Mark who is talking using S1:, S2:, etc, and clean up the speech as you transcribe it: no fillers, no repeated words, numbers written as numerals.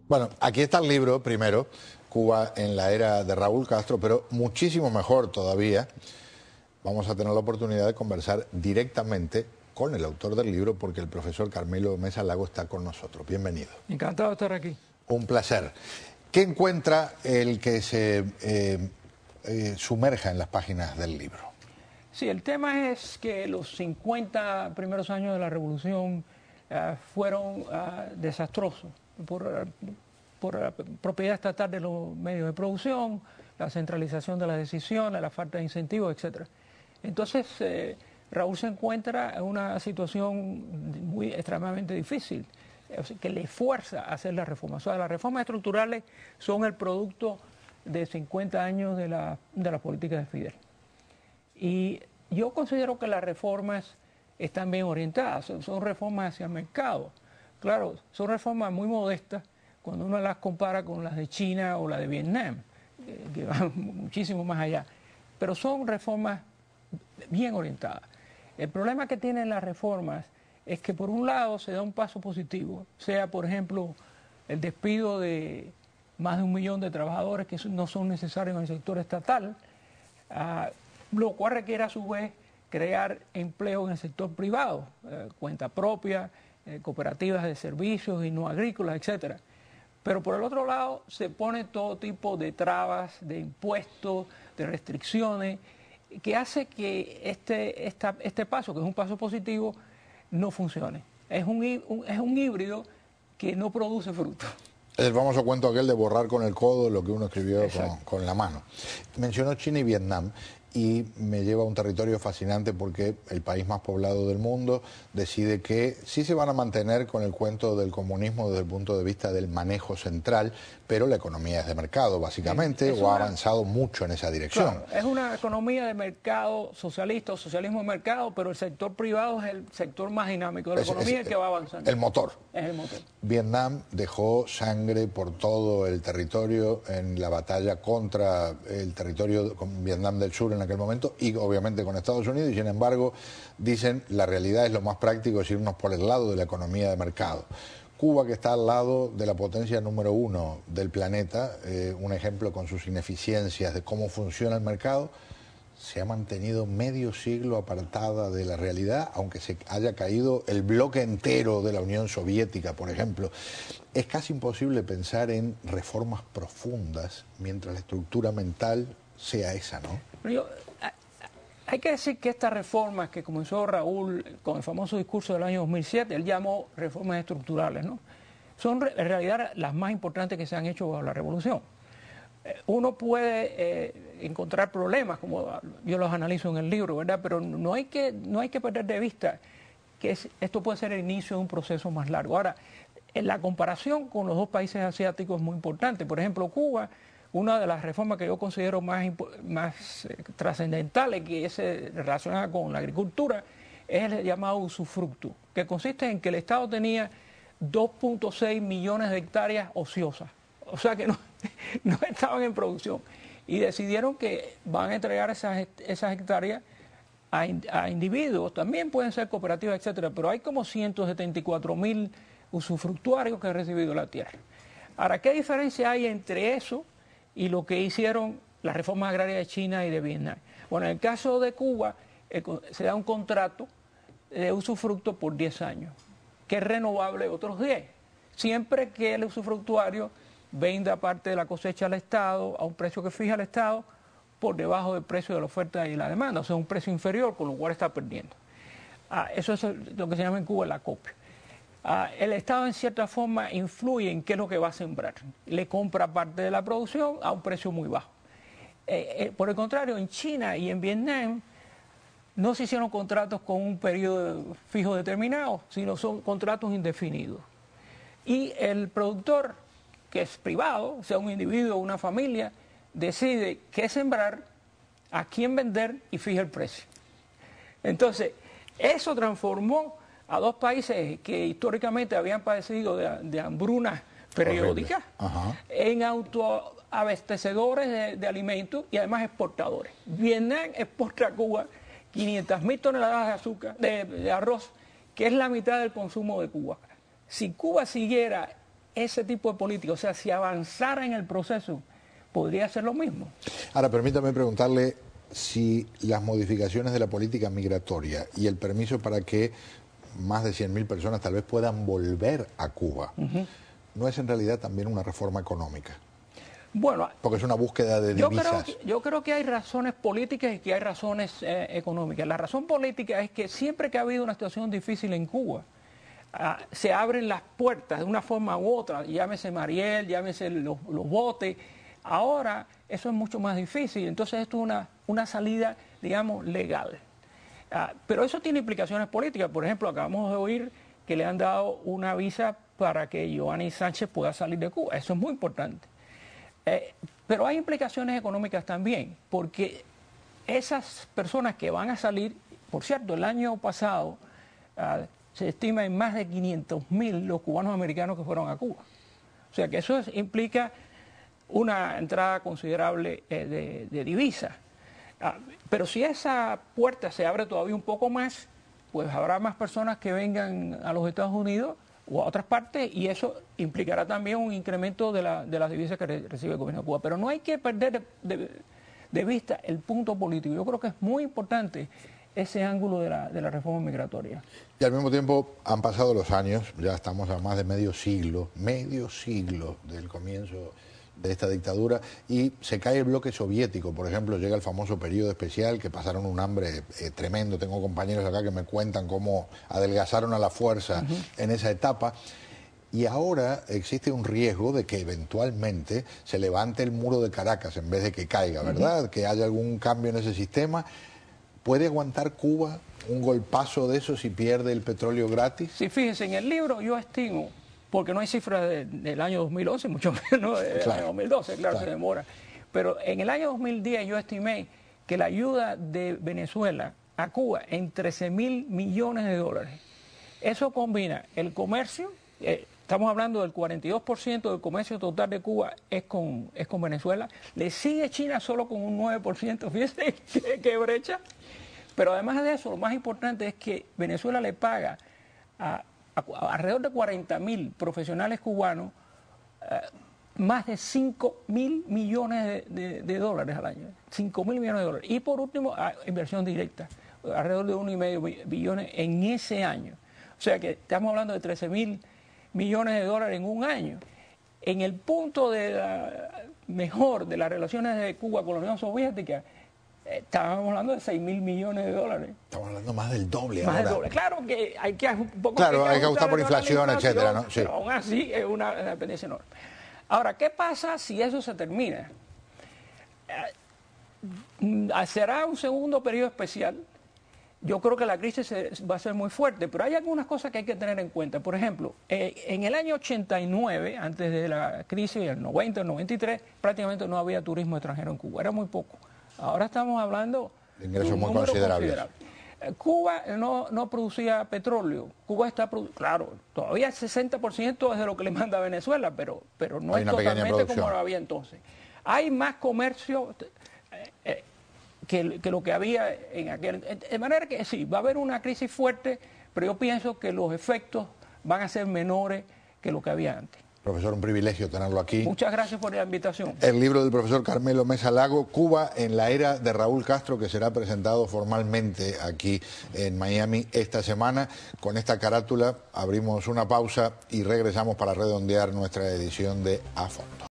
S1: Bueno, aquí está el libro, primero, Cuba en la era de Raúl Castro, pero muchísimo mejor todavía, vamos a tener la oportunidad de conversar directamente con el autor del libro, porque el profesor Carmelo Mesa Lago está con nosotros. Bienvenido.
S2: Encantado de estar aquí.
S1: Un placer. ¿Qué encuentra el que se sumerja en las páginas del libro?
S2: Sí, el tema es que los 50 primeros años de la revolución fueron desastrosos por la propiedad estatal de los medios de producción, la centralización de las decisiones, la falta de incentivos, etc. Entonces, Raúl se encuentra en una situación extremadamente difícil, que le fuerza a hacer las reformas. O sea, las reformas estructurales son el producto de 50 años de la política de Fidel. Y yo considero que las reformas están bien orientadas, son reformas hacia el mercado. Claro, son reformas muy modestas cuando uno las compara con las de China o la de Vietnam, que van muchísimo más allá. Pero son reformas bien orientadas. El problema que tienen las reformas es que por un lado se da un paso positivo, sea por ejemplo el despido de más de 1 millón de trabajadores que no son necesarios en el sector estatal, lo cual requiere a su vez crear empleo en el sector privado, cuenta propia, cooperativas de servicios y no agrícolas, etcétera. Pero por el otro lado se pone todo tipo de trabas, de impuestos, de restricciones, que hace que este paso, que es un paso positivo, no funcione. Es un híbrido que no produce fruto.
S1: El famoso cuento aquel de borrar con el codo lo que uno escribió con la mano. Mencionó China y Vietnam y me lleva a un territorio fascinante porque el país más poblado del mundo decide que sí se van a mantener con el cuento del comunismo desde el punto de vista del manejo central, pero la economía es de mercado básicamente, o ha avanzado mucho en esa dirección.
S2: Claro, es una economía de mercado socialista o socialismo de mercado, pero el sector privado es el sector más dinámico de la economía que va avanzando.
S1: El motor.
S2: Es el motor.
S1: Vietnam dejó sangre por todo el territorio en la batalla contra el territorio con Vietnam del Sur en aquel momento y obviamente con Estados Unidos, y sin embargo dicen la realidad es lo más práctico es irnos por el lado de la economía de mercado. Cuba, que está al lado de la potencia número 1 del planeta, un ejemplo con sus ineficiencias de cómo funciona el mercado, se ha mantenido medio siglo apartada de la realidad, aunque se haya caído el bloque entero de la Unión Soviética, por ejemplo. Es casi imposible pensar en reformas profundas mientras la estructura mental sea esa, ¿no?
S2: Hay que decir que estas reformas que comenzó Raúl con el famoso discurso del año 2007, él llamó reformas estructurales, ¿no? Son en realidad las más importantes que se han hecho bajo la revolución. Uno puede encontrar problemas, como yo los analizo en el libro, ¿verdad? Pero no hay que perder de vista que esto puede ser el inicio de un proceso más largo. Ahora, en la comparación con los dos países asiáticos es muy importante. Por ejemplo, Cuba, una de las reformas que yo considero más trascendentales, que se relaciona con la agricultura, es el llamado usufructo, que consiste en que el Estado tenía 2.6 millones de hectáreas ociosas, o sea que no estaban en producción, y decidieron que van a entregar esas hectáreas a individuos, también pueden ser cooperativas, etcétera, pero hay como 174.000 usufructuarios que han recibido la tierra. Ahora, ¿qué diferencia hay entre eso y lo que hicieron las reformas agrarias de China y de Vietnam? Bueno, en el caso de Cuba se da un contrato de usufructo por 10 años, que es renovable otros 10, siempre que el usufructuario venda parte de la cosecha al Estado a un precio que fija el Estado por debajo del precio de la oferta y la demanda, o sea, un precio inferior, con lo cual está perdiendo. Eso es lo que se llama en Cuba el acopio. El Estado en cierta forma influye en qué es lo que va a sembrar. Le compra parte de la producción a un precio muy bajo. Por el contrario, en China y en Vietnam no se hicieron contratos con un periodo fijo determinado, sino son contratos indefinidos. Y el productor, que es privado, sea un individuo o una familia, decide qué sembrar, a quién vender y fija el precio. Entonces, eso transformó a dos países que históricamente habían padecido de hambrunas periódicas en autoabastecedores de alimentos y además exportadores. Vietnam exporta a Cuba 500.000 toneladas de azúcar, de arroz, que es la mitad del consumo de Cuba. Si Cuba siguiera ese tipo de política, o sea, si avanzara en el proceso, podría ser lo mismo.
S1: Ahora, permítame preguntarle si las modificaciones de la política migratoria y el permiso para que más de 100.000 personas tal vez puedan volver a Cuba, ¿no es en realidad también una reforma económica?
S2: Bueno,
S1: porque es una búsqueda de divisas.
S2: Yo creo que hay razones políticas y que hay razones económicas. La razón política es que siempre que ha habido una situación difícil en Cuba, se abren las puertas de una forma u otra, llámese Mariel, llámese los botes. Ahora eso es mucho más difícil, entonces esto es una salida, digamos, legal. Pero eso tiene implicaciones políticas. Por ejemplo, acabamos de oír que le han dado una visa para que Giovanni Sánchez pueda salir de Cuba. Eso es muy importante. Pero hay implicaciones económicas también, porque esas personas que van a salir, por cierto, el año pasado se estima en más de 500.000 los cubanos americanos que fueron a Cuba. O sea que eso implica una entrada considerable de divisas. Pero si esa puerta se abre todavía un poco más, pues habrá más personas que vengan a los Estados Unidos o a otras partes, y eso implicará también un incremento de las divisas que recibe el gobierno de Cuba. Pero no hay que perder de vista el punto político. Yo creo que es muy importante ese ángulo de la reforma migratoria.
S1: Y al mismo tiempo han pasado los años, ya estamos a más de medio siglo del comienzo de esta dictadura, y se cae el bloque soviético. Por ejemplo, llega el famoso periodo especial, que pasaron un hambre tremendo. Tengo compañeros acá que me cuentan cómo adelgazaron a la fuerza en esa etapa. Y ahora existe un riesgo de que eventualmente se levante el muro de Caracas en vez de que caiga, ¿verdad? Que haya algún cambio en ese sistema. ¿Puede aguantar Cuba un golpazo de eso si pierde el petróleo gratis?
S2: Sí, fíjense, en el libro yo estimo, porque no hay cifras del año 2011, mucho menos del año 2012, claro, se demora. Pero en el año 2010 yo estimé que la ayuda de Venezuela a Cuba en 13.000 millones de dólares. Eso combina el comercio, estamos hablando del 42% del comercio total de Cuba es con Venezuela, le sigue China solo con un 9%, fíjense qué brecha. Pero además de eso, lo más importante es que Venezuela le paga a alrededor de 40.000 profesionales cubanos más de 5.000 millones de dólares al año. 5.000 millones de dólares. Y por último, inversión directa, alrededor de 1,5 billones en ese año. O sea que estamos hablando de 13.000 millones de dólares en un año. En el punto mejor de las relaciones de Cuba con la Unión Soviética, estábamos hablando de 6.000 millones de dólares.
S1: Estamos hablando más del doble
S2: más
S1: ahora.
S2: Del doble. Claro que hay que un poco...
S1: Claro, hay que ajustar por inflación, etcétera, ¿no? Sí.
S2: Pero aún así es una dependencia enorme. Ahora, ¿qué pasa si eso se termina? Será un segundo periodo especial. Yo creo que la crisis va a ser muy fuerte, pero hay algunas cosas que hay que tener en cuenta. Por ejemplo, en el año 89, antes de la crisis, el 90, el 93, prácticamente no había turismo extranjero en Cuba, era muy poco. Ahora estamos hablando
S1: de ingresos muy considerables.
S2: Cuba no producía petróleo. Cuba está claro, todavía el 60% es de lo que le manda Venezuela, pero no es totalmente como lo había entonces. Hay más comercio que lo que había en aquel. De manera que sí, va a haber una crisis fuerte, pero yo pienso que los efectos van a ser menores que lo que había antes.
S1: Profesor, un privilegio tenerlo aquí.
S2: Muchas gracias por la invitación.
S1: El libro del profesor Carmelo Mesa Lago, Cuba en la era de Raúl Castro, que será presentado formalmente aquí en Miami esta semana. Con esta carátula abrimos una pausa y regresamos para redondear nuestra edición de A Fondo.